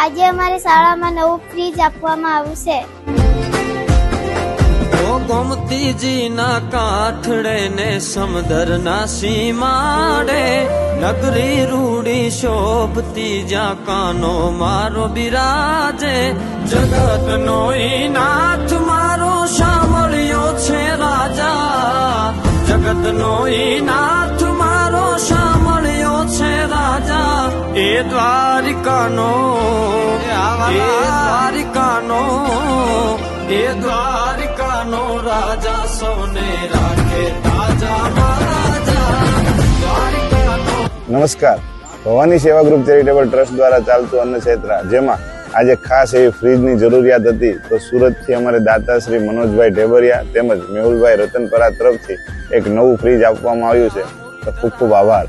આજે અમારી શાળામાં નવું ફ્રીજ આપવામાં આવ્યું છે. ગોમતીજીના કાંઠડે ને સમુદ્રના સીમાડે નગરી રૂડી શોભતી જ્યાં કાનો મારો બિરાજે. જગતનો ઈ નાથ મારો સાંભળ્યો છે રાજા. જગતનો ઈ નાથ મારો સાંભળ્યો છે રાજા. એ દ્વારિકાનો એ દ્વારિકાનો રાજા સૌને રાખે તાજા મહારાજા. દ્વારિકાનો. નમસ્કાર. ભવાની સેવા ગ્રુપ ચેરિટેબલ ટ્રસ્ટ દ્વારા ચાલતું અન્ન ક્ષેત્ર, જેમાં આજે ખાસ એવી ફ્રીજની જરૂરિયાત હતી, તો સુરતથી અમારે દાતા શ્રી મનોજભાઈ ઢેબરિયા તેમજ મેહુલભાઈ રતનપરા તરફથી એક નવું ફ્રીજ આપવામાં આવ્યું છે. તો ખૂબ ખૂબ આભાર.